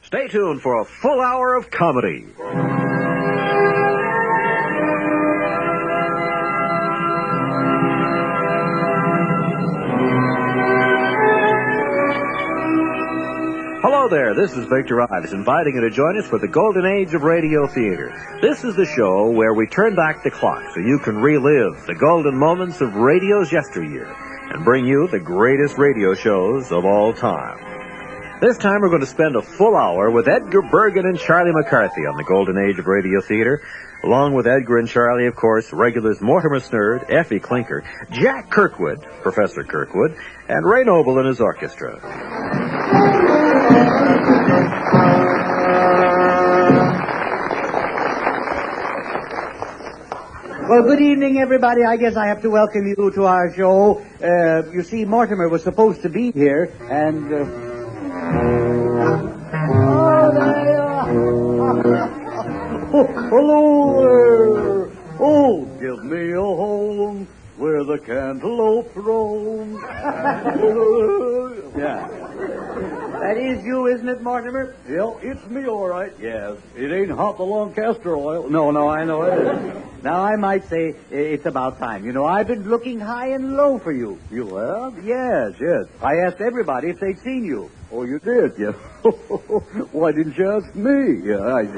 Stay tuned for a full hour of comedy. Hello there, this is Victor Ives, inviting you to join us for the Golden Age of Radio Theater. This is the show where we turn back the clock so you can relive the golden moments of radio's yesteryear and bring you the greatest radio shows of all time. This time we're going to spend a full hour with Edgar Bergen and Charlie McCarthy on the Golden Age of Radio Theater. Along with Edgar and Charlie, of course, regulars Mortimer Snerd, Effie Clinker, Jack Kirkwood, Professor Kirkwood, and Ray Noble and his orchestra. Well, good evening, everybody. I guess I have to welcome you to our show. You see, Mortimer was supposed to be here, and... Oh, there you are. Hello there. Oh, give me a home where the cantaloupe roam. Yeah. That is you, isn't it, Mortimer? Yeah, it's me, all right. Yes. It ain't hot along castor oil. No, I know it is. Now, I might say it's about time. You know, I've been looking high and low for you. You have? Yes. I asked everybody if they'd seen you. Oh, you did? Yeah. Why didn't you ask me? Yeah, I did.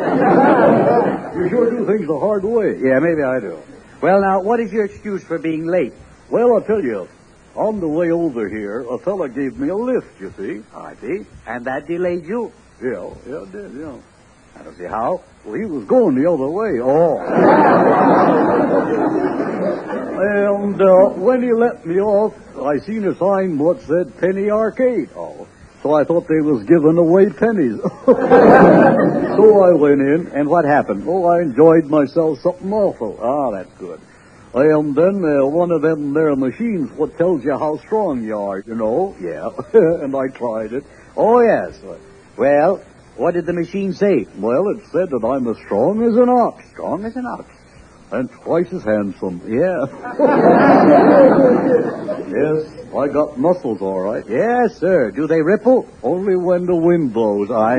You sure do things the hard way. Yeah, maybe I do. Well, now, what is your excuse for being late? Well, I'll tell you. On the way over here, a fella gave me a lift, you see. I see. And that delayed you? Yeah, it did, yeah. I don't see how. Well, he was going the other way. Oh. And when he let me off, I seen a sign what said Penny Arcade. Oh. So I thought they was giving away pennies. So I went in, and what happened? Oh, I enjoyed myself something awful. Ah, that's good. And then one of them there machines what tells you how strong you are, you know. Yeah, and I tried it. Oh, yes. Well, what did the machine say? Well, it said that I'm as strong as an ox. Strong as an ox. And twice as handsome. Yeah. Yes, I got muscles, all right. Yes, sir. Do they ripple? Only when the wind blows. Yeah,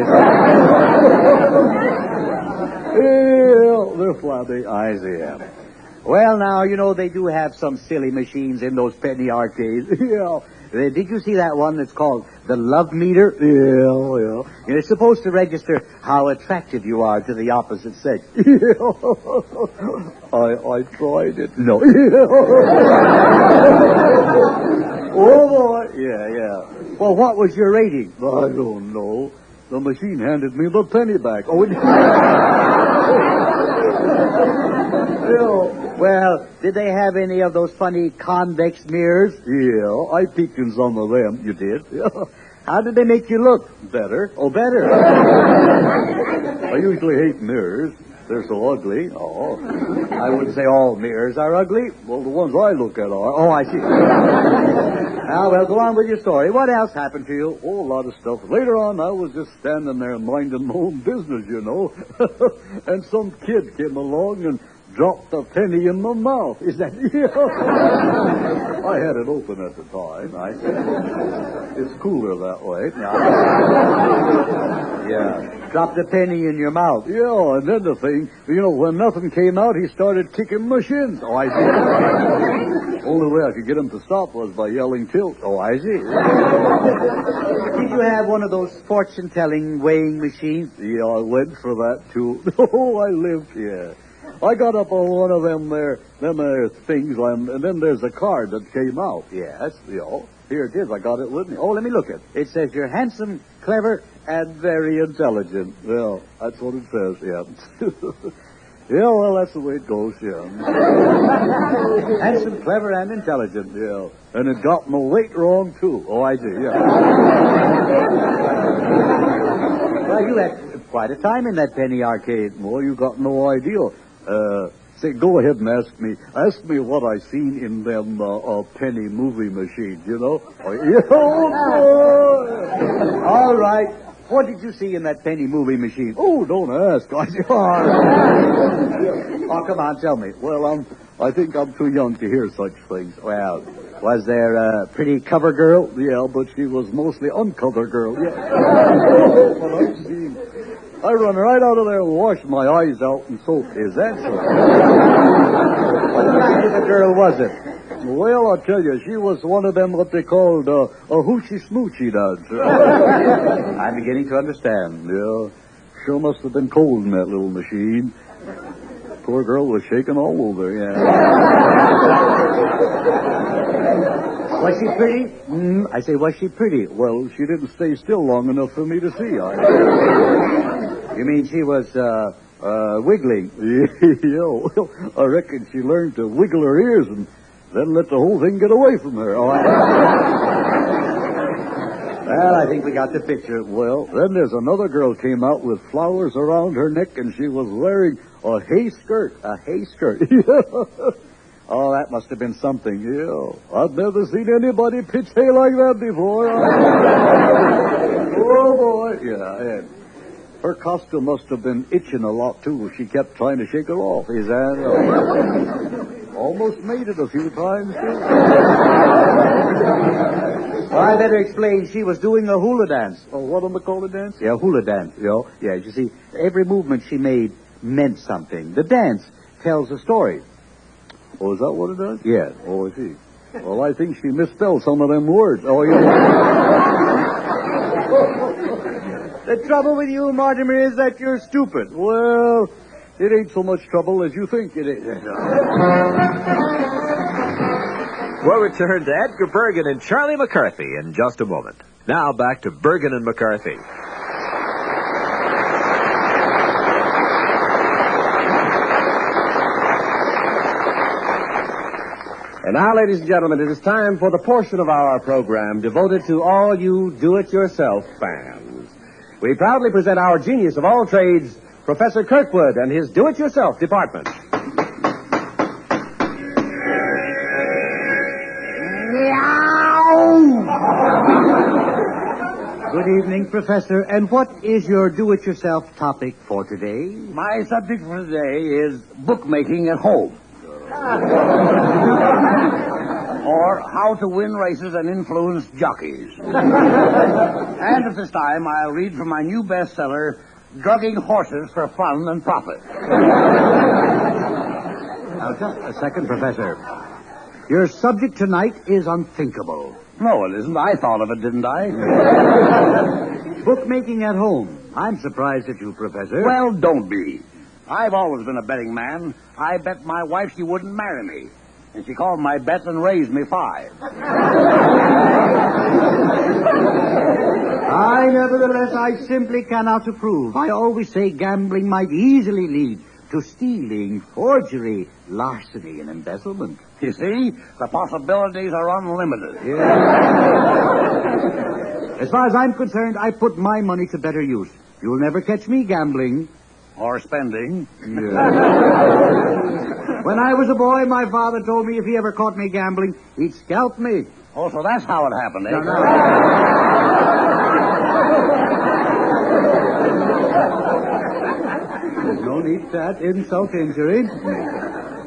they're flabby. I see them. Well, now, you know, they do have some silly machines in those penny arcades. Yeah. Did you see that one that's called the love meter? Yeah. And it's supposed to register how attractive you are to the opposite sex. Yeah. I tried it. No. Oh, boy. Yeah. Well, what was your rating? I don't know. The machine handed me the penny back. Oh, well, did they have any of those funny convex mirrors? Yeah, I peeked in some of them. You did? Yeah. How did they make you look? Better. Oh, better. I usually hate mirrors. They're so ugly. Oh. I wouldn't say all mirrors are ugly. Well, the ones I look at are. Oh, I see. Well, go on with your story. What else happened to you? Oh, a lot of stuff. Later on, I was just standing there minding my own business, you know. And some kid came along and dropped a penny in my mouth. Is that... I had it open at the time. I said, it's cooler that way. Yeah. Dropped a penny in your mouth. Yeah, and then the thing, you know, when nothing came out, he started kicking my shins. Oh, I see. Only way I could get him to stop was by yelling tilt. Oh, I see. Did you have one of those fortune-telling weighing machines? Yeah, I went for that, too. Oh, I lived here. I got up on one of them things, and then there's a card that came out. Yes. You know, here it is. I got it with me. Oh, let me look at it. It says you're handsome, clever, and very intelligent. Yeah, that's what it says, yeah. Yeah, well, that's the way it goes, yeah. Handsome, clever, and intelligent. Yeah, and it got my weight wrong, too. Oh, I see, yeah. Well, you had quite a time in that penny arcade. Well, you got no idea. Say, go ahead and ask me. Ask me what I seen in them penny movie machines, you know? All right. What did you see in that penny movie machine? Oh, don't ask. Oh, come on, tell me. Well, I think I'm too young to hear such things. Well, Was there a pretty cover girl? Yeah, but she was mostly uncover girl. Yeah. But I seen. I run right out of there and wash my eyes out in soap. Is that so? What kind of a girl was it? Well, I'll tell you, she was one of them what they called a hoochie smoochy dancer. I'm beginning to understand. Yeah, sure must have been cold in that little machine. Poor girl was shaking all over, yeah. Was she pretty? I say, was she pretty? Well, she didn't stay still long enough for me to see. You mean she was, wiggling? Yeah, well, I reckon she learned to wiggle her ears and then let the whole thing get away from her. Well, I think we got the picture. Well, then there's another girl came out with flowers around her neck, and she was wearing a hay skirt. A hay skirt? Oh, that must have been something. Yeah, I've never seen anybody pitch hay like that before. Oh, boy. Yeah, and her costume must have been itching a lot, too. She kept trying to shake it off. Is that... Almost made it a few times, too. Well, I better explain. She was doing a hula dance. Oh, what am I call it, dance? Yeah, hula dance. Yeah, you see, every movement she made meant something. The dance tells a story. Oh, is that what it does? Yes. Oh, I see. Well, I think she misspelled some of them words. Oh, yeah. The trouble with you, Mortimer, is that you're stupid. Well, it ain't so much trouble as you think it is. We'll return to Edgar Bergen and Charlie McCarthy in just a moment. Now back to Bergen and McCarthy. And now, ladies and gentlemen, it is time for the portion of our program devoted to all you do-it-yourself fans. We proudly present our genius of all trades, Professor Kirkwood, and his do-it-yourself department. Good evening, Professor. And what is your do-it-yourself topic for today? My subject for today is bookmaking at home. Or how to win races and influence jockeys. And at this time, I'll read from my new bestseller, Drugging Horses for Fun and Profit. Now, just a second, Professor. Your subject tonight is unthinkable. No, it isn't. I thought of it, didn't I? Bookmaking at home. I'm surprised at you, Professor. Well, don't be. I've always been a betting man. I bet my wife she wouldn't marry me. And she called my bets and raised me 5. Nevertheless, I simply cannot approve. I always say gambling might easily lead to stealing, forgery, larceny, and embezzlement. You see, the possibilities are unlimited. As far as I'm concerned, I put my money to better use. You'll never catch me gambling. Or spending. When I was a boy, my father told me if he ever caught me gambling, he'd scalp me. Oh, so that's how it happened, eh? No. There's no need to add insult to injury.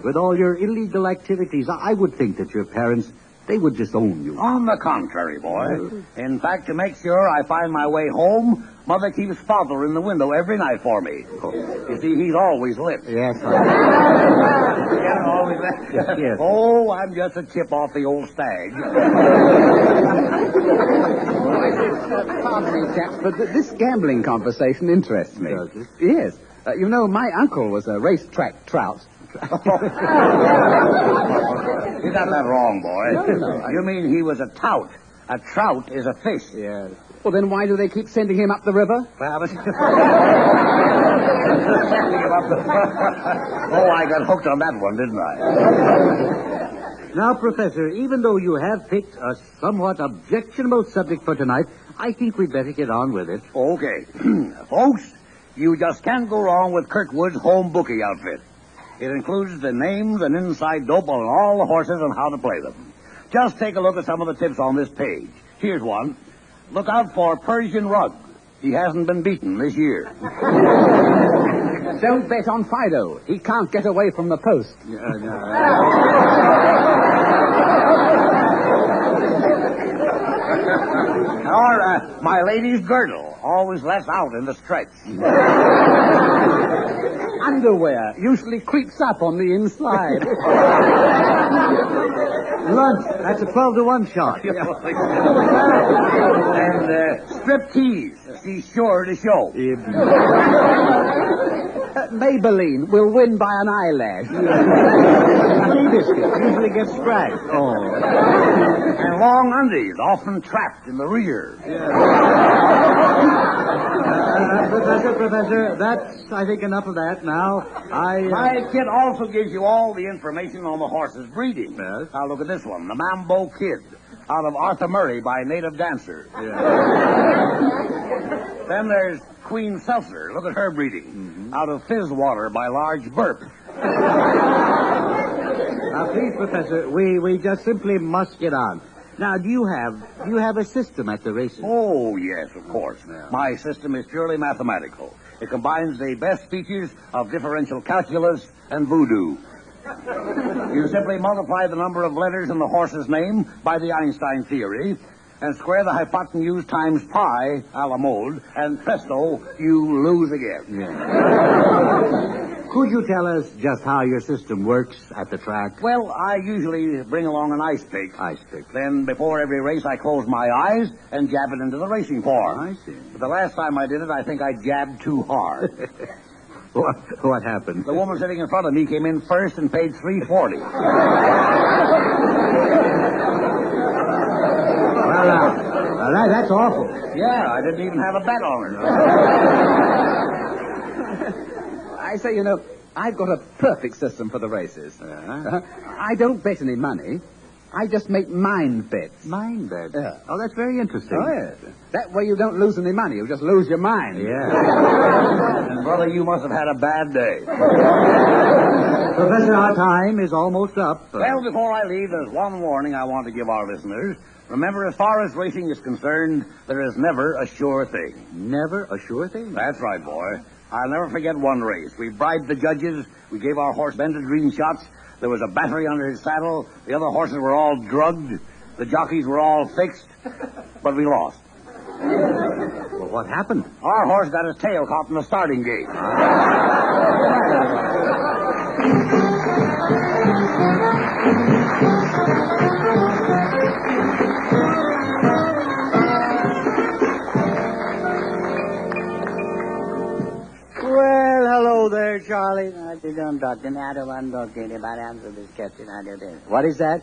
With all your illegal activities, I would think that your parents, they would disown you. On the contrary, boy. In fact, to make sure I find my way home, Mother keeps Father in the window every night for me. You see, he's always lit. Yes, Always lit. Yes. Oh, I'm just a chip off the old stag. Pardon me, chaps, but this gambling conversation interests me. Does it? Yes. You know, my uncle was a racetrack trout. You got that wrong, boy. No. You mean he was a tout. A trout is a fish. Yes. Well, then why do they keep sending him up the river? Oh, I got hooked on that one, didn't I? Now, Professor, even though you have picked a somewhat objectionable subject for tonight, I think we'd better get on with it. Okay. Folks, you just can't go wrong with Kirkwood's home bookie outfit. It includes the names and inside dope on all the horses and how to play them. Just take a look at some of the tips on this page. Here's one. Look out for Persian Rug. He hasn't been beaten this year. Don't bet on Fido. He can't get away from the post. Or my lady's girdle always lets out in the stretch. Underwear usually creeps up on the inside. Lunch. That's a 12-to-1 shot. And strip tease. She's sure to show. Maybelline will win by an eyelash. Honey biscuit usually gets scratched. And long undies, often trapped in the rear. Professor, that's, I think, enough of that now. My kit also gives you all the information on the horse's breeding. Yes? Now look at this one, the Mambo Kid, out of Arthur Murray by Native Dancer. Then there's Queen Seltzer. Look at her breeding. Out of Fizzwater by Large Burp. Now, please, Professor, we just simply must get on. Now, do you have a system at the races? Oh, yes, of course. My system is purely mathematical. It combines the best features of differential calculus and voodoo. You simply multiply the number of letters in the horse's name by the Einstein theory, and square the hypotenuse times pi a la mode, and presto, you lose again. Could you tell us just how your system works at the track? Well, I usually bring along an ice pick. Ice pick. Then, before every race, I close my eyes and jab it into the racing form. I see. But the last time I did it, I think I jabbed too hard. What happened? The woman sitting in front of me came in first and paid $3.40. Well, that's awful. Yeah, I didn't even have a bet on her. I say, I've got a perfect system for the races. I don't bet any money. I just make mind bets. Mind bets? Yeah. Oh, that's very interesting. Oh, yes. That way you don't lose any money. You just lose your mind. Yeah. And, brother, you must have had a bad day. Professor, our time is almost up. Well, before I leave, there's one warning I want to give our listeners. Remember, as far as racing is concerned, there is never a sure thing. Never a sure thing? That's right, boy. I'll never forget one race. We bribed the judges. We gave our horse Bendadrine shots. There was a battery under his saddle. The other horses were all drugged. The jockeys were all fixed. But we lost. Well, what happened? Our horse got his tail caught in the starting gate. Well, hello there, Charlie. What you doing, Doctor? I don't want to talk to anybody. Answer this question. I do this. What is that?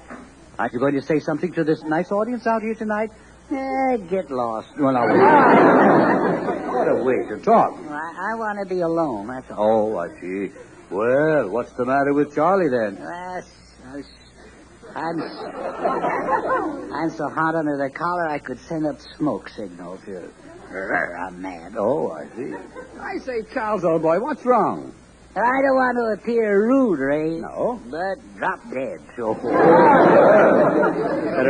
Aren't you going to say something to this nice audience out here tonight? Get lost. Well, now, what a way to talk. I want to be alone, that's all. Oh, I see. Well, what's the matter with Charlie, then? I'm so hot under the collar I could send up smoke signals. I'm mad. Oh, I see. I say, Charles, old boy, what's wrong? I don't want to appear rude, Ray. No? But drop dead. So. Better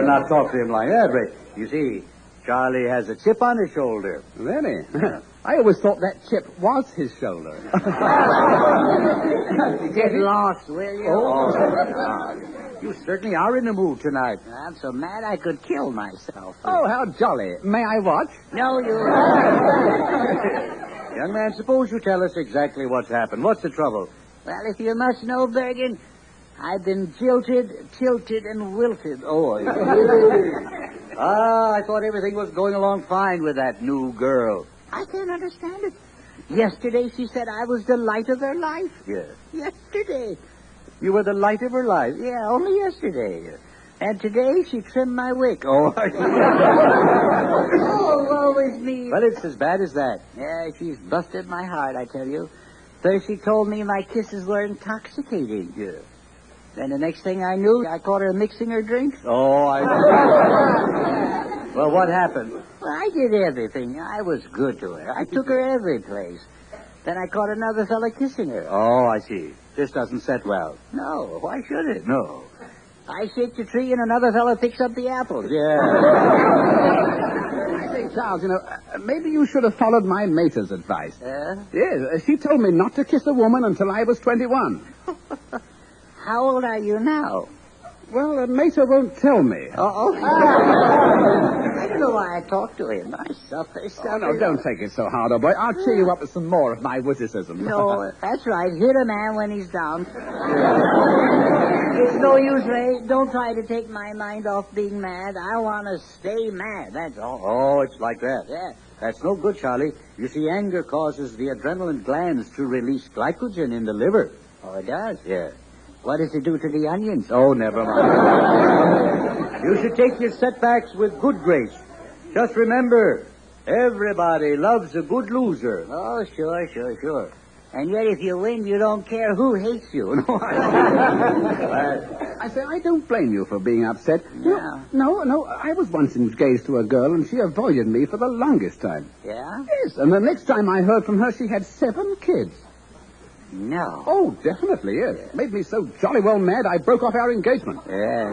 not talk to him like that, Ray. You see, Charlie has a chip on his shoulder. Really? I always thought that chip was his shoulder. Get lost, will you? Oh, you certainly are in the mood tonight. I'm so mad I could kill myself. Oh, how jolly. May I watch? No, you... Young man, suppose you tell us exactly what's happened. What's the trouble? Well, if you must know, Bergen, I've been jilted, tilted, and wilted. Oh, I thought everything was going along fine with that new girl. I can't understand it. Yesterday she said I was the light of her life. Yes. Yesterday. You were the light of her life. Yeah, only yesterday. And today she trimmed my wick. Oh, Oh, woe is me. well, it's as bad as that. Yeah, she's busted my heart, I tell you. First she told me my kisses were intoxicating. Yeah. Then the next thing I knew, I caught her mixing her drinks. Oh, I... Well, what happened? Well, I did everything. I was good to her. I took her every place. Then I caught another fella kissing her. Oh, I see. This doesn't set well. No, why should it? No. I shake the tree and another fella picks up the apples. Yeah. I say, Charles, maybe you should have followed my mater's advice. Yeah? Yes, she told me not to kiss a woman until I was 21. How old are you now? Well, Mater won't tell me. Oh. I don't know why I talked to him. I suffer. Oh, no, don't take it so hard, old boy. I'll cheer you up with some more of my witticism. No, that's right. Hit a man when he's down. It's no use, Ray. Don't try to take my mind off being mad. I want to stay mad, that's all. Oh, it's like that. Yeah. That's no good, Charlie. You see, anger causes the adrenaline glands to release glycogen in the liver. Oh, it does? Yeah. What does it do to the onions? Oh, never mind. You should take your setbacks with good grace. Just remember, everybody loves a good loser. Oh, sure. And yet if you win, you don't care who hates you. I say, I don't blame you for being upset. Yeah. No, I was once engaged to a girl, and she avoided me for the longest time. Yeah? Yes, and the next time I heard from her, she had 7 kids. No. Oh, definitely, yes. Made me so jolly well mad, I broke off our engagement. Yeah.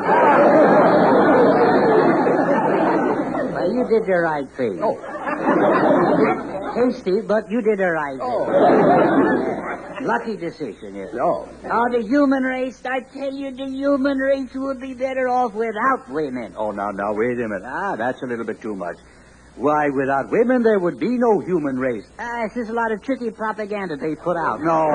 Well, you did the right thing. Oh. Hasty, but you did the right thing. Oh. Lucky decision, yes. Oh. Oh, the human race, I tell you, the human race would be better off without women. Oh, now, wait a minute. That's a little bit too much. Why, without women, there would be no human race. It's just a lot of tricky propaganda they put out. No.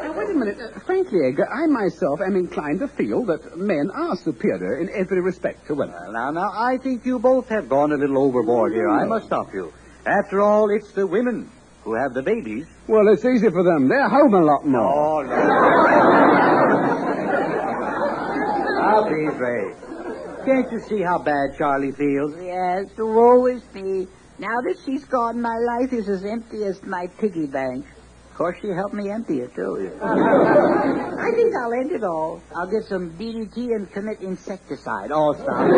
Now, wait a minute. Frankly, Edgar, I myself am inclined to feel that men are superior in every respect to women. Now, I think you both have gone a little overboard here. I must stop you. After all, it's the women who have the babies. Well, it's easy for them. They're home a lot more. Oh, no. Please, Ray. Can't you see how bad Charlie feels? Yes, woe is me. Now that she's gone, my life is as empty as my piggy bank. Of course, she helped me empty it, too. I think I'll end it all. I'll get some DDT and commit insecticide. Oh, stop.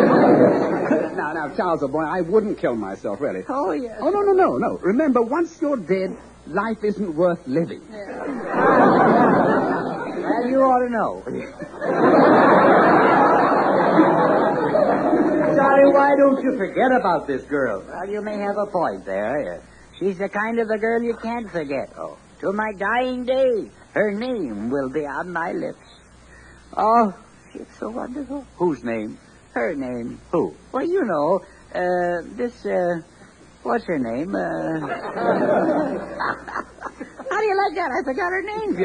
Now, Charles, old boy, I wouldn't kill myself, really. Oh, yes. Oh, no. Remember, once you're dead, life isn't worth living. Well, you ought to know. Charlie, why don't you forget about this girl? Well, you may have a point there. She's the kind of a girl you can't forget. Oh. To my dying day, her name will be on my lips. Oh, she's so wonderful. Whose name? Her name. Who? Well, you know, what's her name? How do you like that? I forgot her name.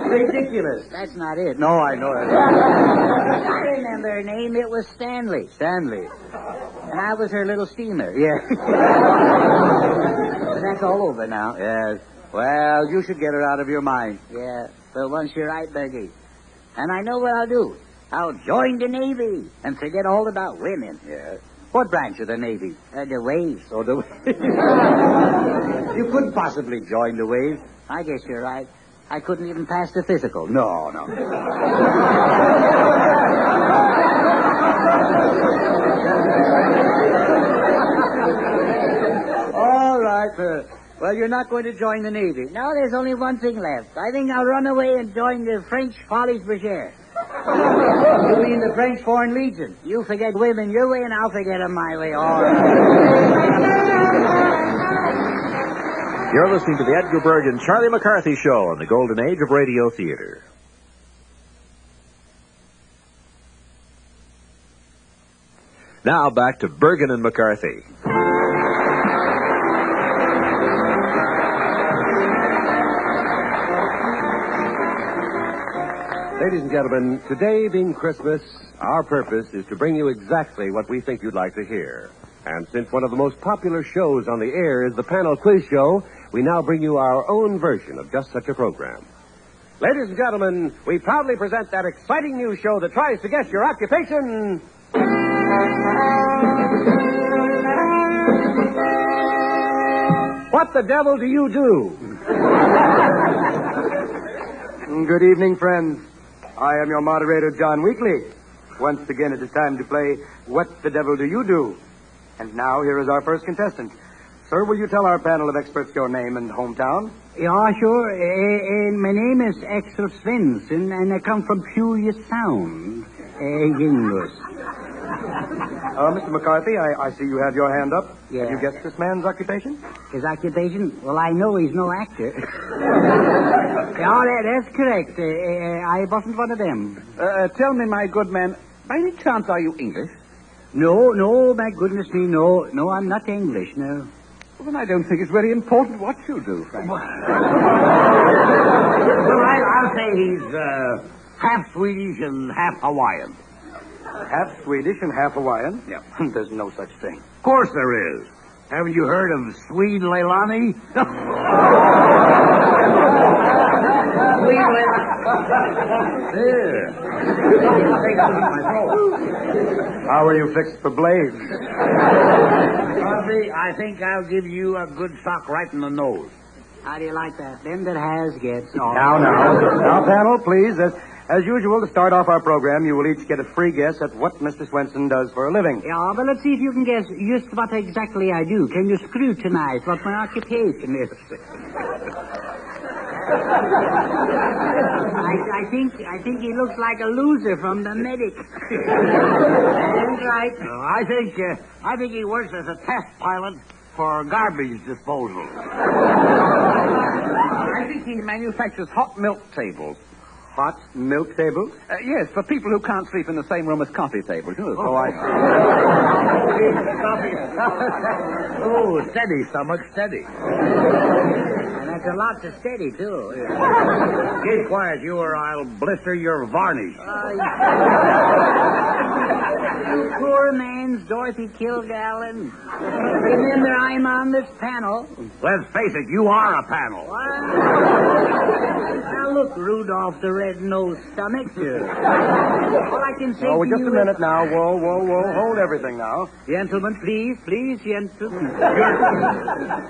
Ridiculous. That's not it. No, I know it. I remember her name. It was Stanley. Stanley. And I was her little steamer. Yeah. But that's all over now. Yes. Well, you should get her out of your mind. Yeah, but once you're right, Bergie. And I know what I'll do. I'll join the Navy and forget all about women. Yes. What branch of the Navy? The waves. Oh, the You couldn't possibly join the waves. I guess you're right. I couldn't even pass the physical. No. All right. Well, you're not going to join the Navy. No, there's only one thing left. I think I'll run away and join the French Folies Bergère. You mean the French Foreign Legion? You forget women your way and I'll forget them my way. All right. You're listening to the Edgar Bergen, Charlie McCarthy Show on the Golden Age of Radio Theater. Now back to Bergen and McCarthy. Ladies and gentlemen, today being Christmas, our purpose is to bring you exactly what we think you'd like to hear. And since one of the most popular shows on the air is the Panel Quiz Show, we now bring you our own version of just such a program. Ladies and gentlemen, we proudly present that exciting new show that tries to guess your occupation. What the devil do you do? Good evening, friends. I am your moderator, John Weekly. Once again, it is time to play What the Devil Do You Do? And now, here is our first contestant. Sir, will you tell our panel of experts your name and hometown? Yeah, sure. My name is Axel Svensson, and I come from Puget Sound, English. Mr. McCarthy, I see you have your hand up. Yeah. Have you guessed this man's occupation? His occupation? Well, I know he's no actor. That's correct. I wasn't one of them. Tell me, my good man, by any chance are you English? No, my goodness me, no, I'm not English, no. Well, then I don't think it's very important what you do, Frank. Well, I'll say he's half Swedish and half Hawaiian. Half Swedish and half Hawaiian? Yeah. There's no such thing. Of course there is. Haven't you heard of Swede Leilani? There. How are you fixed for blades? Crosby, I think I'll give you a good sock right in the nose. How do you like that? Them that has gets all. Now, panel, please. As usual, to start off our program, you will each get a free guess at what Mr. Swenson does for a living. Yeah, but let's see if you can guess just what exactly I do. Can you scrutinize what my occupation is? I think he looks like a loser from the medic. That's right. I think he works as a test pilot for garbage disposal. I think he manufactures hot milk tables. Hot milk tables? Yes, for people who can't sleep in the same room as coffee tables. Oh, I Oh, steady, stomach, steady. And that's a lot to steady, too. Keep quiet, you, or I'll blister your varnish. You poor man's Dorothy Kilgallen. Remember, I'm on this panel. Let's face it, you are a panel. Now look, Rudolph the Red-Nosed Stomach. All I can say Oh, to just you a minute now. Whoa. Hold everything now. Gentlemen, please, gentlemen.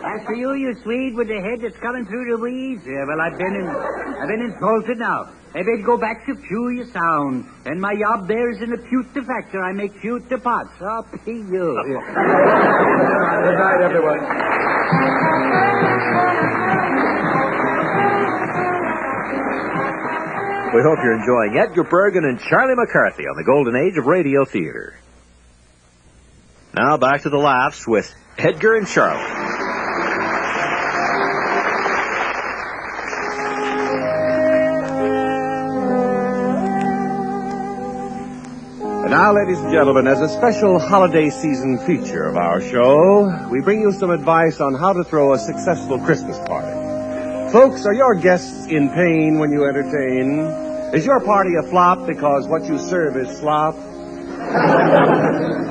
As for you Swede with the head that's coming through the weeds. Yeah, well, I've been insulted now. I better go back to Puya Sound. And my job there is in the pewter factory. I make pewter pots. I'll pay you. Good night, everyone. We hope you're enjoying Edgar Bergen and Charlie McCarthy on the golden age of radio theater. Now back to the laughs with Edgar and Charlie. And now, ladies and gentlemen, as a special holiday season feature of our show, we bring you some advice on how to throw a successful Christmas party. Folks, are your guests in pain when you entertain? Is your party a flop because what you serve is slop?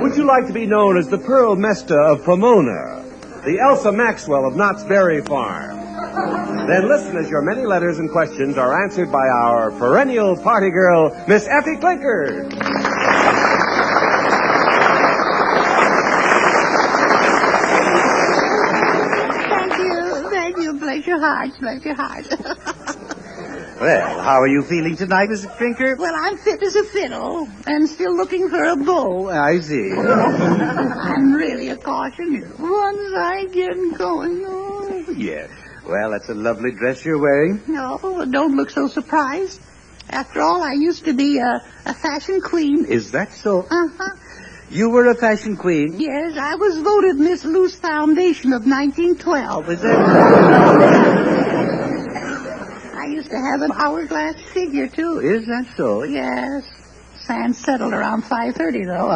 Would you like to be known as the Pearl Mesta of Pomona, the Elsa Maxwell of Knott's Berry Farm? Then listen as your many letters and questions are answered by our perennial party girl, Miss Effie Clinker. Thank you. Bless your heart. Well, how are you feeling tonight, Mrs. Trinker? Well, I'm fit as a fiddle and still looking for a beau. I see. I'm really a caution. Once I get going. Oh. Yeah. Well, that's a lovely dress you're wearing. No, don't look so surprised. After all, I used to be a fashion queen. Is that so? Uh-huh. You were a fashion queen? Yes, I was voted Miss Loose Foundation of 1912. Is that... I used to have an hourglass figure, too. Is that so? Yes. Sand settled around 5:30, though.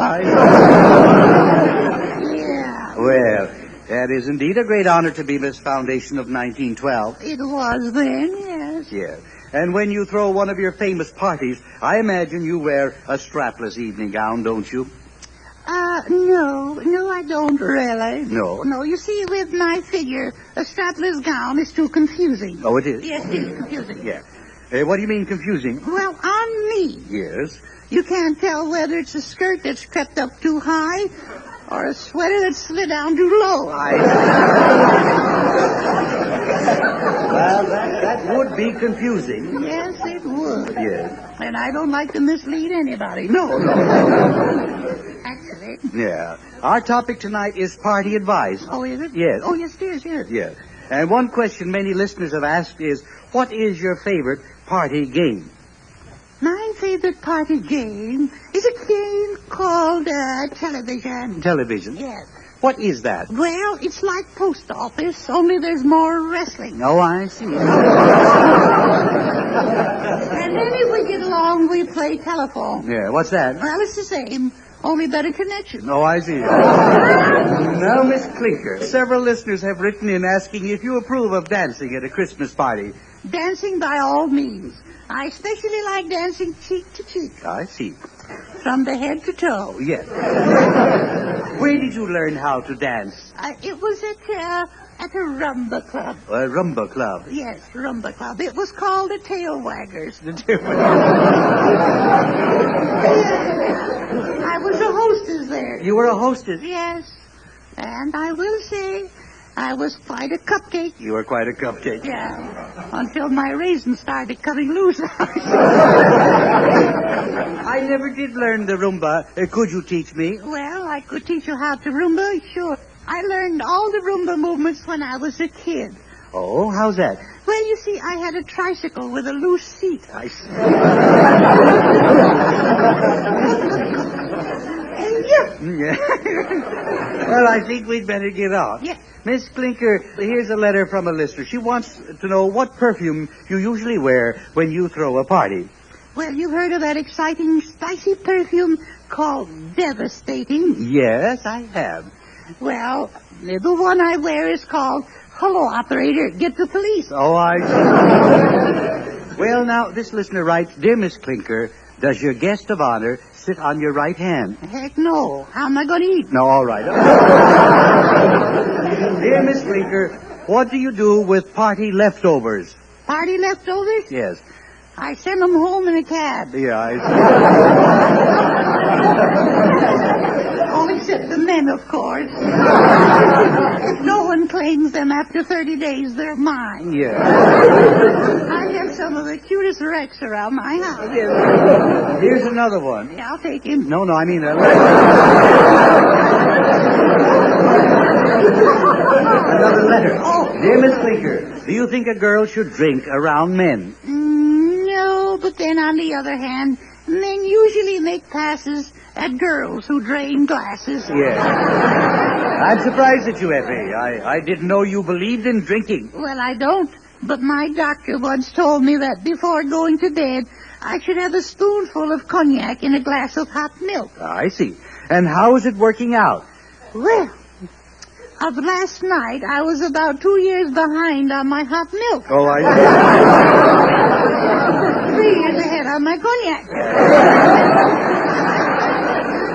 Yeah. Well, that is indeed a great honor to be Miss Foundation of 1912. It was then, yes. Yes. And when you throw one of your famous parties, I imagine you wear a strapless evening gown, don't you? No, I don't really. No? No, you see, with my figure, a strapless gown is too confusing. Oh, it is? Yes, it is confusing. Yeah. What do you mean confusing? Well, on me. Yes. You can't tell whether it's a skirt that's crept up too high or a sweater that slid down too low. Well, that would be confusing. Yes, it would. Yes. And I don't like to mislead anybody. No. Actually. Yeah. Our topic tonight is party advice. Oh, is it? Yes. Oh, yes, it is, yes. Yes. And one question many listeners have asked is, what is your favorite party game? My favorite party game? Is it thing called television. Television? Yes. What is that? Well, it's like post office, only there's more wrestling. Oh, I see. And then if we get along, we play telephone. Yeah, what's that? Well, it's the same, only better connection. Oh, I see. Now, Miss Clinker, several listeners have written in asking if you approve of dancing at a Christmas party. Dancing by all means. I especially like dancing cheek to cheek, I see. from the head to toe. Yes. Where did you learn how to dance? It was at a rumba club. A rumba club. Yes, rumba club. It was called the Tail Waggers. I was a hostess there. You were a hostess? Yes. And I will say, I was quite a cupcake. You were quite a cupcake. Yeah. Until my raisins started coming loose. I never did learn the rumba. Could you teach me? Well, I could teach you how to rumba, sure. I learned all the rumba movements when I was a kid. Oh, how's that? Well, you see, I had a tricycle with a loose seat. I see. Yeah. Well, I think we'd better get off. Yeah. Miss Clinker, here's a letter from a listener. She wants to know what perfume you usually wear when you throw a party. Well, you've heard of that exciting, spicy perfume called Devastating? Yes, I have. Well, the one I wear is called Hello, Operator, Get the Police. Oh, I see. Well, now, this listener writes, Dear Miss Clinker, does your guest of honor sit on your right hand? Heck no. How am I going to eat? No, all right. Dear Miss Clinker, what do you do with party leftovers? Party leftovers? Yes. I send them home in a cab. Yeah, I All except the men, of course. If no one claims them after 30 days, they're mine. see. Yeah. I have some of the cutest wrecks around my house. Here's another one. Yeah, I'll take him. No, I mean... Another letter. Oh. Dear Miss Clinker, do you think a girl should drink around men? No, but then on the other hand, men usually make passes at girls who drain glasses. Yes. I'm surprised at you, Effie. I didn't know you believed in drinking. Well, I don't, but my doctor once told me that before going to bed, I should have a spoonful of cognac in a glass of hot milk. I see. And how is it working out? Well, of last night, I was about 2 years behind on my hot milk. Oh, I 3 years ahead on my cognac.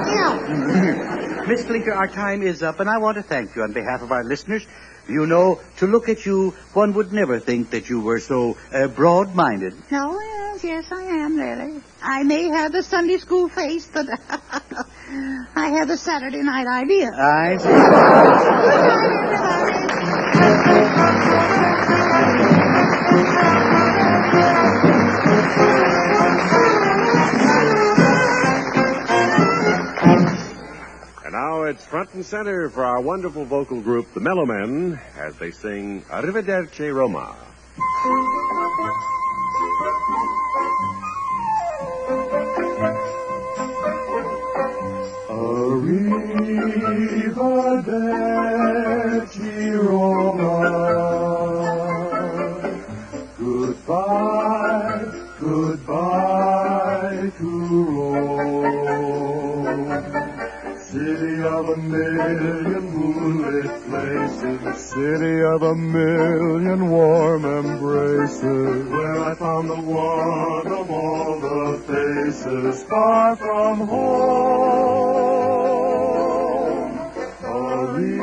Yeah. Miss Clinker, our time is up, and I want to thank you on behalf of our listeners. You know, to look at you, one would never think that you were so broad-minded. No, yes, I am, really. I may have a Sunday school face, but I have a Saturday night idea. I see. And now it's front and center for our wonderful vocal group, the Mellow Men, as they sing Arrivederci Roma. Arrivederci Roma. Goodbye, goodbye to Rome. City of a million moonlit places, city of a million warm embraces, where I found the one of all the faces, far from home. Arrivederci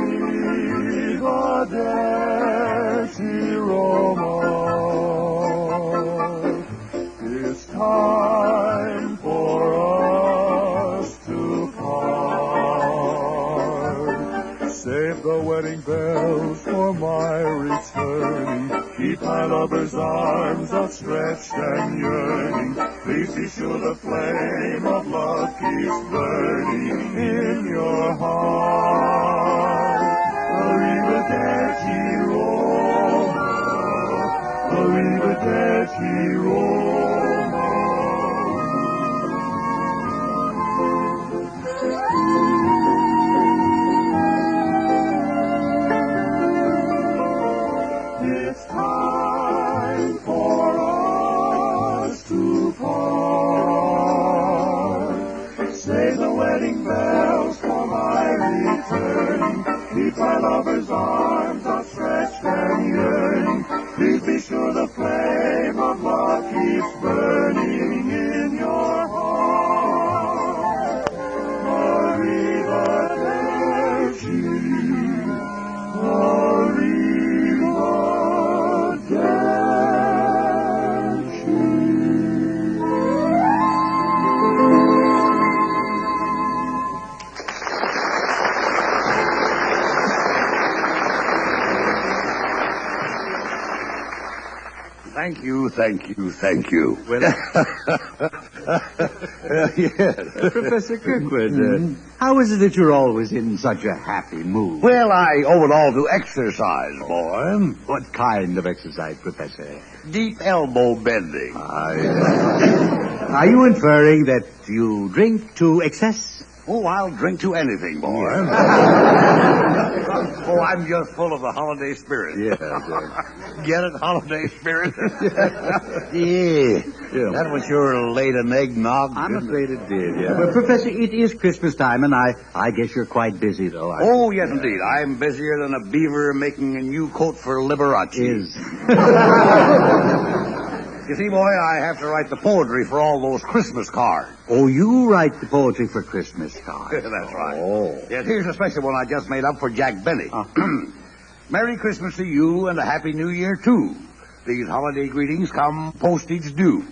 Roma. It's time for us to part. Save the wedding bells for my returning. Keep my lover's arms outstretched and yearning. Please be sure the flame of love keeps burning in your heart. Arrivederci Roma. Arrivederci Roma. keep my lover's arms outstretched and yearning. Please be sure the flame of love keeps burning in your heart. Arrivederci, Thank you. Well, Yes. Professor Kirkwood, how is it that you're always in such a happy mood? Well, I owe it all to exercise, boy. What kind of exercise, Professor? Deep elbow bending. Are you inferring that you drink to excess? Oh, I'll drink to anything, boy. Oh, I'm just full of the holiday spirit. Yes. Get it, holiday spirit? Yeah. That was your laden eggnog. I'm afraid it did, yeah. Well, Professor, it is Christmas time, and I guess you're quite busy, though. Oh, yes, indeed. I'm busier than a beaver making a new coat for Liberace. Is. You see, boy, I have to write the poetry for all those Christmas cards. Oh, you write the poetry for Christmas cards. That's right. Oh. Yes, here's a special one I just made up for Jack Benny. Merry Christmas to you and a Happy New Year, too. These holiday greetings come postage due.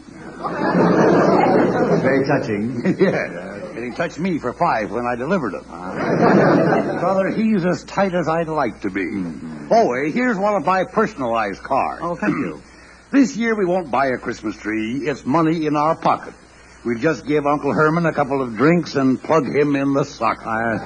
Very touching. Yeah. And he touched me for 5 when I delivered them. Brother, he's as tight as I'd like to be. Oh, here's one of my personalized cards. Oh, thank you. This year we won't buy a Christmas tree. It's money in our pocket. We'll just give Uncle Herman a couple of drinks and plug him in the socket.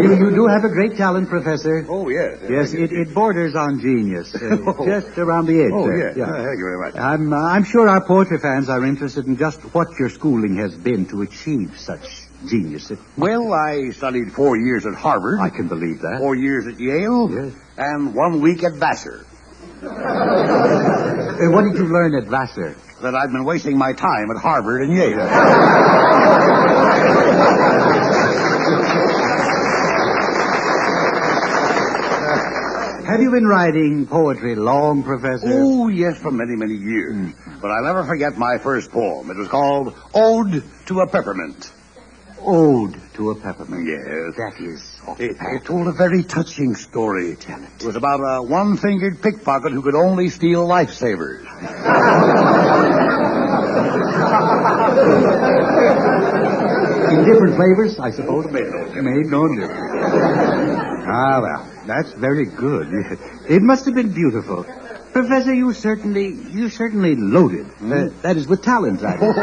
You do have a great talent, Professor. Oh, yes. Yes, it borders on genius. Just around the edge. Oh, there. yes. Thank you very much. I'm sure our poetry fans are interested in just what your schooling has been to achieve such genius. Well, I studied 4 years at Harvard. I can believe that. 4 years at Yale. Yes. And 1 week at Vassar. What did you learn at Vassar? That I've been wasting my time at Harvard and Yale. Have you been writing poetry long, Professor? Oh, yes, for many, many years. But I'll never forget my first poem. It was called Ode to a Peppermint. Ode to a Peppermint. Yes. That is... It told a very touching story. It was about a one-fingered pickpocket who could only steal lifesavers. In different flavors, I suppose? Made no difference. Ah, well, that's very good. It must have been beautiful. Professor, you certainly loaded. That is, with talent, that is.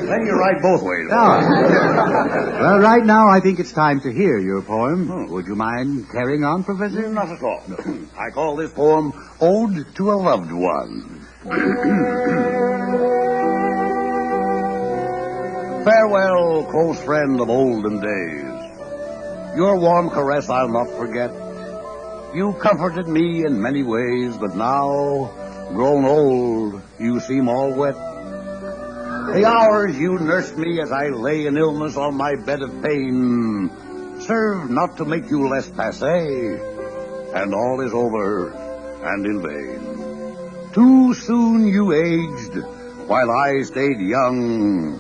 Then you're right both ways. Well, right now, I think it's time to hear your poem. Would you mind carrying on, Professor? Not at all. No. I call this poem Ode to a Loved One. Farewell, close friend of olden days. Your warm caress I'll not forget. You comforted me in many ways, but now, grown old, you seem all wet. The hours you nursed me as I lay in illness on my bed of pain served not to make you less passé, and all is over and in vain. Too soon you aged, while I stayed young,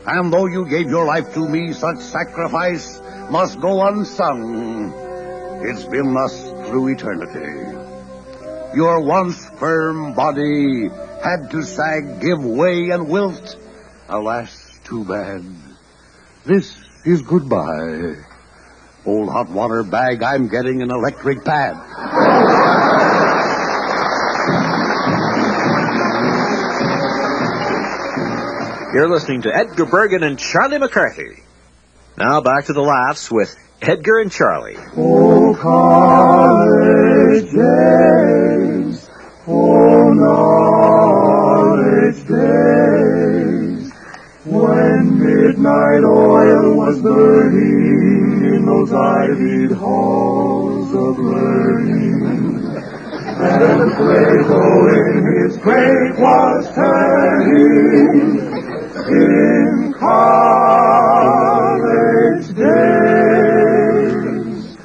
and though you gave your life to me, such sacrifice must go unsung. It's been thus through eternity. Your once firm body had to sag, give way, and wilt. Alas, too bad. This is goodbye. Old hot water bag, I'm getting an electric pad. You're listening to Edgar Bergen and Charlie McCarthy. Now back to the laughs with Edgar and Charlie. Oh, college days, oh, knowledge days, when midnight oil was burning in those ivied halls of learning, and Plato in his grave was turning in college days.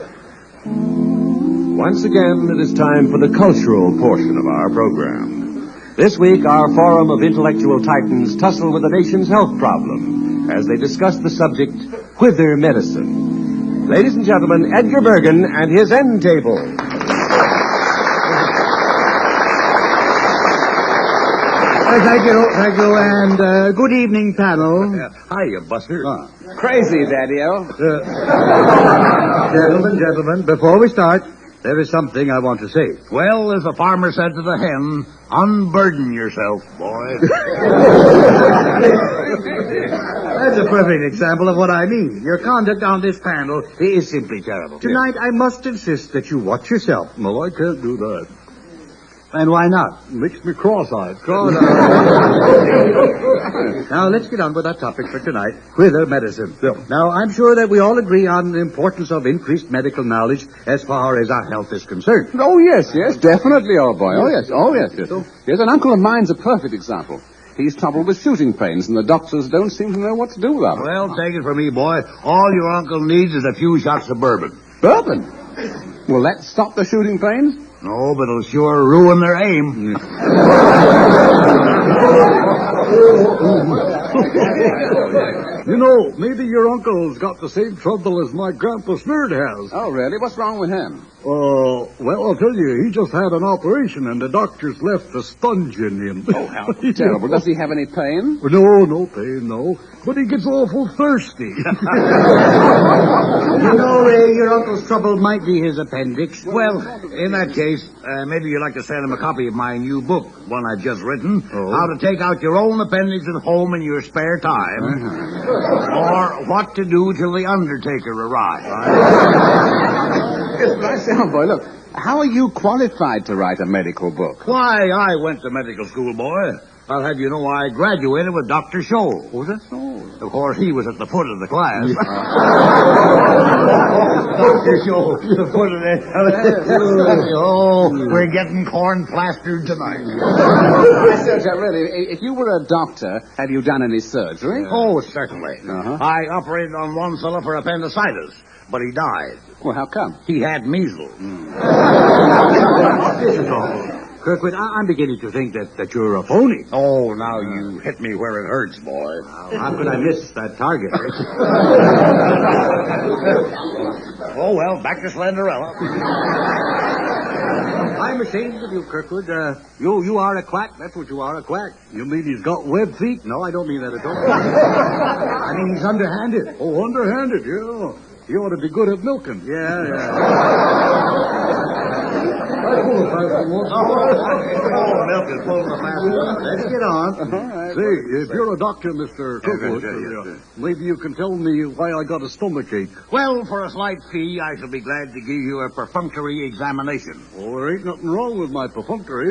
Once again, it is time for the cultural portion of our program. This week, our forum of intellectual titans tussle with the nation's health problem as they discuss the subject, whither medicine. Ladies and gentlemen, Edgar Bergen and his end table. Thank you, and good evening, panel. Hiya, Buster. Crazy, Daddy-O. Gentlemen, before we start, there is something I want to say. Well, as the farmer said to the hen, unburden yourself, boy. That's a perfect example of what I mean. Your conduct on this panel is simply terrible. Tonight, I must insist that you watch yourself. Well, I can't do that. And why not? Makes me cross-eyed. Now, let's get on with our topic for tonight, whither medicine. Yeah. Now, I'm sure that we all agree on the importance of increased medical knowledge as far as our health is concerned. Oh, yes, definitely, old boy. Oh, yes. Yes, an uncle of mine's a perfect example. He's troubled with shooting pains, and the doctors don't seem to know what to do with him. Well, take it from me, boy. All your uncle needs is a few shots of bourbon. Bourbon? Will that stop the shooting pains? No, but it'll sure ruin their aim. You know, maybe your uncle's got the same trouble as my Grandpa Snurd has. Oh, really? What's wrong with him? Well, I'll tell you, he just had an operation and the doctors left a sponge in him. Oh, how terrible. Does he have any pain? No pain, no. But he gets awful thirsty. You know, Ray, your uncle's trouble might be his appendix. Well, in that case, maybe you'd like to send him a copy of my new book, one I've just written, How to Take Out Your Own Appendix at Home in Your Spare Time, or What to Do Till the Undertaker Arrives. Yes, but I say, oh, boy, look, how are you qualified to write a medical book? Why, I went to medical school, boy. I'll have you know I graduated with Dr. Scholl. Was that so? Of course, he was at the foot of the class. Dr. Scholl, the foot of it. Oh, we're getting corn plastered tonight. Really, if you were a doctor, have you done any surgery? Oh, certainly. Uh-huh. I operated on one fellow for appendicitis, but he died. Well, how come? He had measles. This is awful. Kirkwood, I'm beginning to think that you're a phony. Oh, now you hit me where it hurts, boy. How could I miss that target? Oh, well, back to Slenderella. I'm ashamed of you, Kirkwood. You are a quack. That's what you are, a quack. You mean he's got web feet? No, I don't mean that at all. I mean he's underhanded. Oh, underhanded, yeah. He ought to be good at milking. Yeah. Milk is full of the Let's get on. Say, if you're a doctor, Mr. Kirkwood, maybe you can tell me why I got a stomachache. Well, for a slight fee, I shall be glad to give you a perfunctory examination. Oh, there ain't nothing wrong with my perfunctory.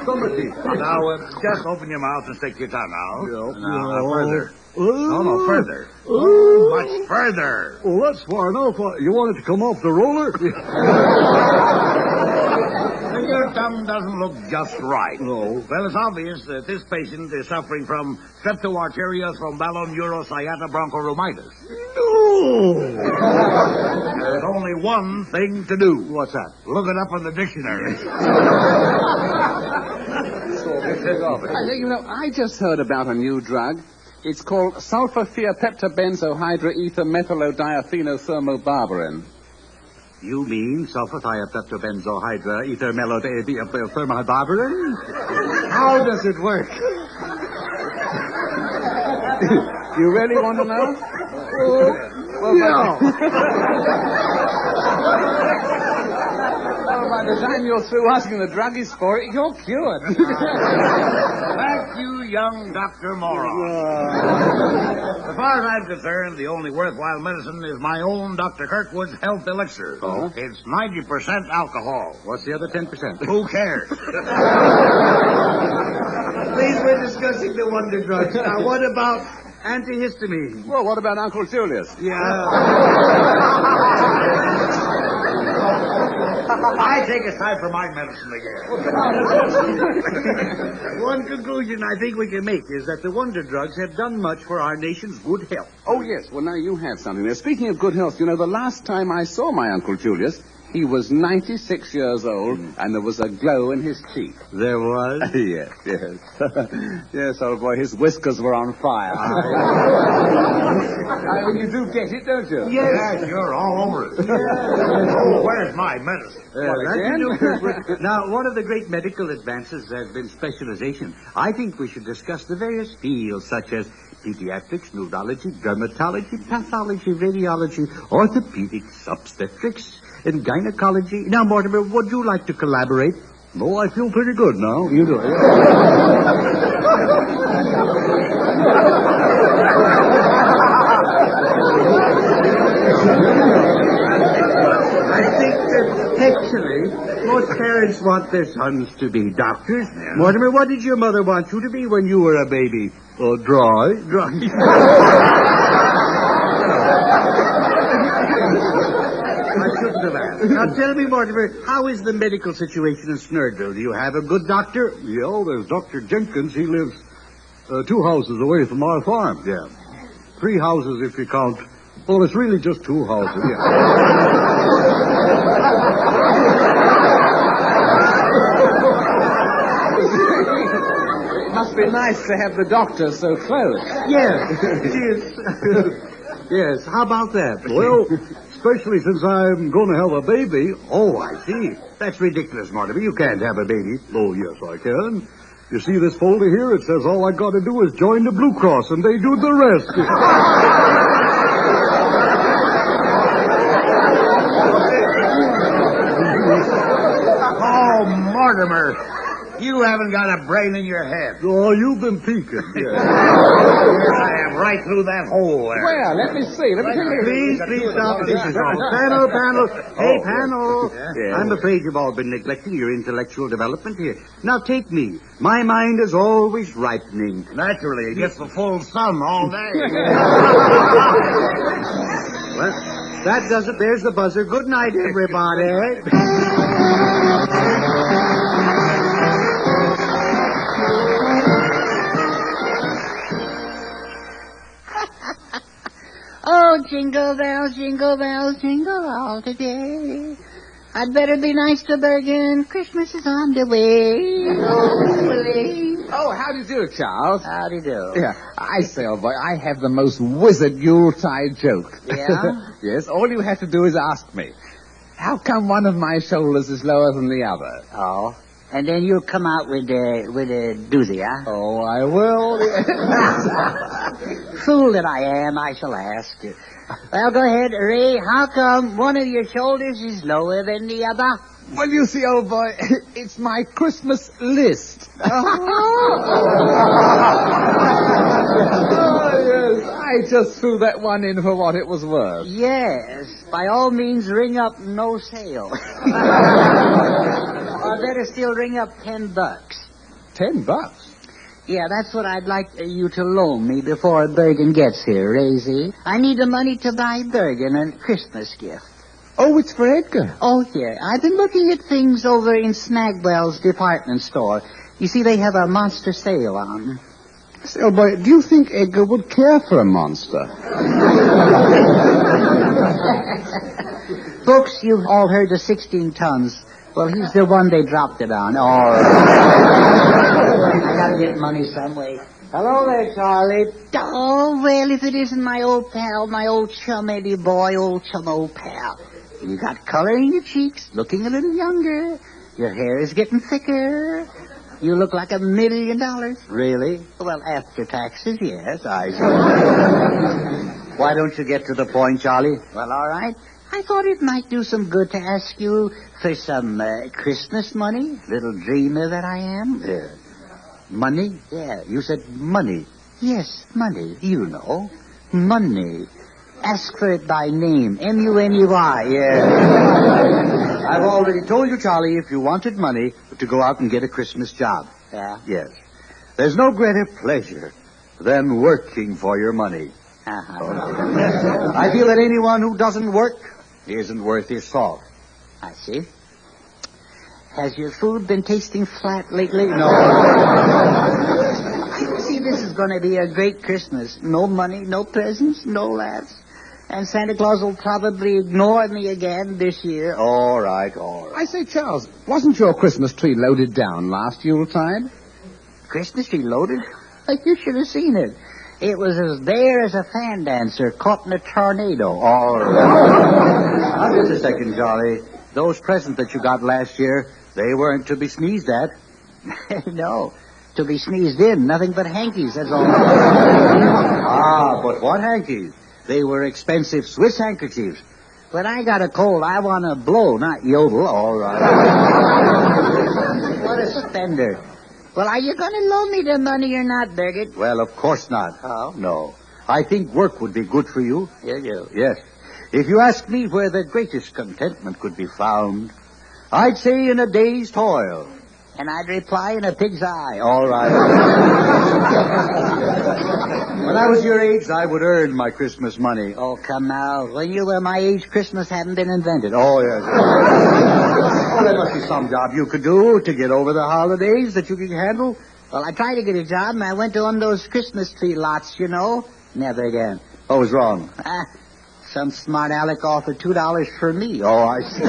Stomachache. Now, just open your mouth and stick your tongue out. Yeah. Now, further. No, further. Much further. Oh, that's far enough. You want it to come off the roller? Your tongue doesn't look just right. No. Well, it's obvious that this patient is suffering from streptoarterial thromboneurosciatabronchorheumitis. No. There's only one thing to do. What's that? Look it up in the dictionary. I just heard about a new drug. It's called sulfur-thiopeptabenzohydroethermethylodiethylenothermobarbarin. You mean sulfur-thiopeptabenzohydroethermethylbarbarin? How does it work? You really want to know? Well, by the time you're through asking the druggist for it, you're cured. Thank you, young Dr. Moron. As far as I'm concerned, the only worthwhile medicine is my own Dr. Kirkwood's health elixir. Oh? It's 90% alcohol. What's the other 10%? Who cares? Please, we're discussing the wonder drugs. Now, what about antihistamine? Well, what about Uncle Julius? Yeah. I take a side for my medicine again. One conclusion I think we can make is that the wonder drugs have done much for our nation's good health. Oh, yes. Well, now you have something there. Speaking of good health, you know, the last time I saw my Uncle Julius, he was 96 years old, and there was a glow in his cheek. There was? Yes. Yes, old boy, his whiskers were on fire. You do get it, don't you? Yes, you're all over it. Oh, where's my medicine? Now, one of the great medical advances has been specialization. I think we should discuss the various fields such as pediatrics, neurology, dermatology, pathology, radiology, orthopedics, obstetrics, and gynecology. Now, Mortimer, would you like to collaborate? Oh, I feel pretty good now. You do. I think that actually most parents want their sons to be doctors. Yeah. Mortimer, what did your mother want you to be when you were a baby? Oh, dry. I shouldn't have asked. Now tell me, Mortimer, how is the medical situation in Snurdville? Do you have a good doctor? Yeah, there's Dr. Jenkins. He lives 2 houses away from our farm. Yeah. 3 houses if you count. Well, it's really just 2 houses. Yeah. It must be nice to have the doctor so close. Yes. Yes. How about that? Well, especially since I'm going to have a baby. Oh, I see. That's ridiculous, Mortimer. You can't have a baby. Oh, yes, I can. You see this folder here? It says all I got to do is join the Blue Cross, and they do the rest. Oh, Mortimer, you haven't got a brain in your head. Oh, you've been peeking. Here I am, right through that hole there. Well, let me see. Let me take a Please stop. This is all. Panel. Hey, panel. Yeah. I'm afraid you've all been neglecting your intellectual development here. Now take me. My mind is always ripening. Naturally, it gets the full sun all day. Well, that does it. There's the buzzer. Good night, everybody. Oh, jingle bells, jingle all today. I'd better be nice to Bergen. Christmas is on the way. Oh, how do you do, Charles? Howdy do. Yeah, I say, old boy, I have the most wizard Yuletide joke. Yeah? Yes, all you have to do is ask me. How come one of my shoulders is lower than the other? Oh. And then you'll come out with a doozy, huh? Oh, I will. Fool that I am, I shall ask you. Well, go ahead, Ray. How come one of your shoulders is lower than the other? Well, you see, old boy, it's my Christmas list. Oh, yes. I just threw that one in for what it was worth. Yes. By all means, ring up no sale. Or better still, ring up $10. $10? Yeah, that's what I'd like you to loan me before Bergen gets here, Raisy. I need the money to buy Bergen a Christmas gift. Oh, it's for Edgar. Oh, yeah. I've been looking at things over in Snagwell's department store. You see, they have a monster sale on. Say, old boy, do you think Edgar would care for a monster? Folks, you've all heard the 16 tons. Well, he's the one they dropped it on. Oh, I gotta get money some way. Hello there, Charlie. Oh, well, if it isn't my old pal, my old chum, Eddie boy, old chum, old pal. You got color in your cheeks, looking a little younger. Your hair is getting thicker. You look like $1 million. Really? Well, after taxes, yes, I see. Why don't you get to the point, Charlie? Well, all right. I thought it might do some good to ask you for some Christmas money, little dreamer that I am. Money? Yeah. You said money. Yes, money. You know. Money. Ask for it by name. M-U-N-E-Y. Yeah. I've already told you, Charlie, if you wanted money, to go out and get a Christmas job. Yeah? Yes. There's no greater pleasure than working for your money. Uh-huh. I feel that anyone who doesn't work isn't worth his salt. I see. Has your food been tasting flat lately? No. See, this is going to be a great Christmas. No money, no presents, no laughs. And Santa Claus will probably ignore me again this year. All right. I say, Charles, wasn't your Christmas tree loaded down last Yuletide? Christmas tree loaded? You should have seen it. It was as bare as a fan dancer caught in a tornado. All right. Now, just a second, Jolly. Those presents that you got last year, they weren't to be sneezed at. No, to be sneezed in. Nothing but hankies, that's all. But what hankies? They were expensive Swiss handkerchiefs. When I got a cold, I want to blow, not yodel. All right. What a spender. Well, are you going to loan me the money or not, Bergen? Well, of course not. How? No. I think work would be good for you. Yes. If you ask me where the greatest contentment could be found, I'd say in a day's toil. And I'd reply in a pig's eye. All right. When I was your age, I would earn my Christmas money. Oh, come now. When you were my age, Christmas hadn't been invented. Oh, yes. There must be some job you could do to get over the holidays that you can handle. Well, I tried to get a job, and I went to one of those Christmas tree lots, you know. Never again. What was wrong? Some smart aleck offered $2 for me. Oh, I see.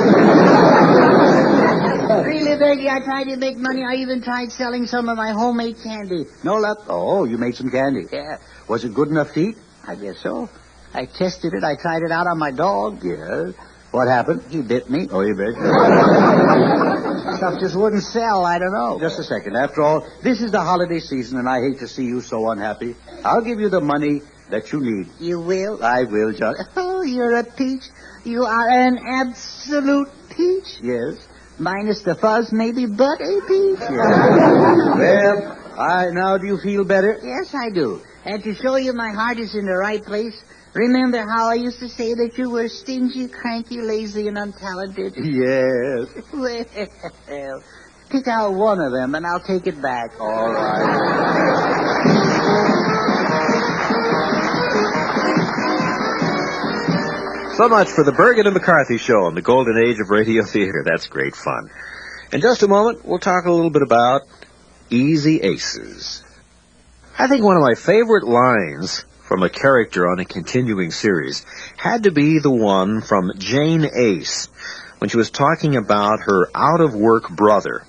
Really, Bergie, I tried to make money. I even tried selling some of my homemade candy. No luck. Oh, you made some candy. Yeah. Was it good enough to eat? I guess so. I tested it. I tried it out on my dog. Yes. What happened? He bit me. Oh, he bit you. Stuff just wouldn't sell. I don't know. Just a second. After all, this is the holiday season, and I hate to see you so unhappy. I'll give you the money that you need. You will? I will, John. Oh, you're a peach. You are an absolute peach. Yes. Minus the fuzz, maybe, but a peach. Yes. Well, now do you feel better? Yes, I do. And to show you my heart is in the right place, remember how I used to say that you were stingy, cranky, lazy, and untalented? Yes. Well, pick out one of them, and I'll take it back. All right. So much for the Bergen and McCarthy Show on the golden age of radio theater. That's great fun. In just a moment, we'll talk a little bit about Easy Aces. I think one of my favorite lines from a character on a continuing series had to be the one from Jane Ace when she was talking about her out-of-work brother,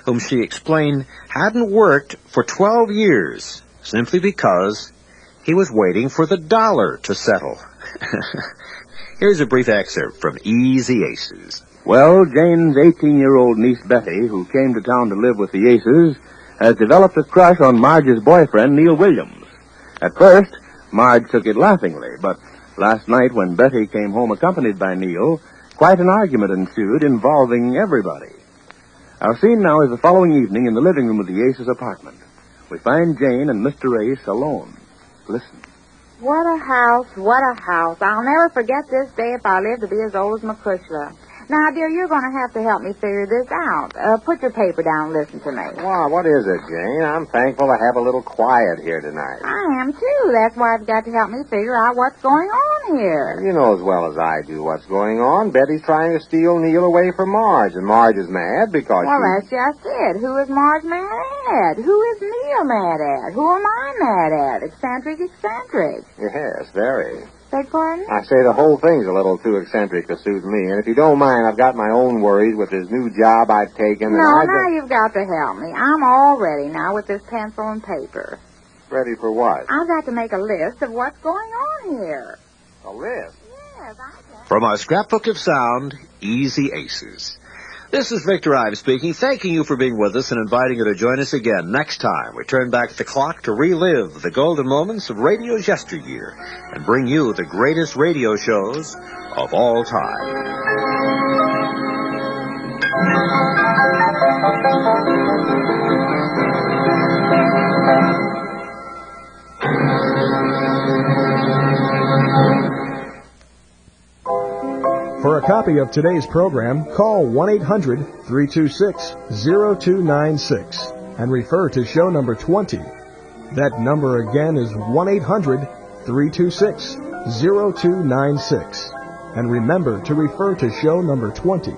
whom she explained hadn't worked for 12 years simply because he was waiting for the dollar to settle. Here's a brief excerpt from Easy Aces. Well, Jane's 18-year-old niece Betty, who came to town to live with the Aces, has developed a crush on Marge's boyfriend, Neil Williams. At first, Marge took it laughingly, but last night when Betty came home accompanied by Neil, quite an argument ensued involving everybody. Our scene now is the following evening in the living room of the Aces' apartment. We find Jane and Mr. Ace alone. Listen. What a house, what a house. I'll never forget this day if I live to be as old as McCushla. Now, dear, you're going to have to help me figure this out. Put your paper down and listen to me. Well, what is it, Jane? I'm thankful to have a little quiet here tonight. I am, too. That's why I've got to help me figure out what's going on here. You know as well as I do what's going on. Betty's trying to steal Neil away from Marge, and Marge is mad because Well, that's just it. Who is Marge mad at? Who is Neil mad at? Who am I mad at? Eccentric. Yes, very. Beg pardon? I say the whole thing's a little too eccentric to suit me, and if you don't mind, I've got my own worries with this new job I've taken. No, now you've got to help me. I'm all ready now with this pencil and paper. Ready for what? I've got to make a list of what's going on here. A list? Yes, I can. From our scrapbook of sound, Easy Aces. This is Victor Ives speaking, thanking you for being with us and inviting you to join us again next time. We turn back the clock to relive the golden moments of radio's yesteryear and bring you the greatest radio shows of all time. For a copy of today's program, call 1-800-326-0296 and refer to show number 20. That number again is 1-800-326-0296. And remember to refer to show number 20.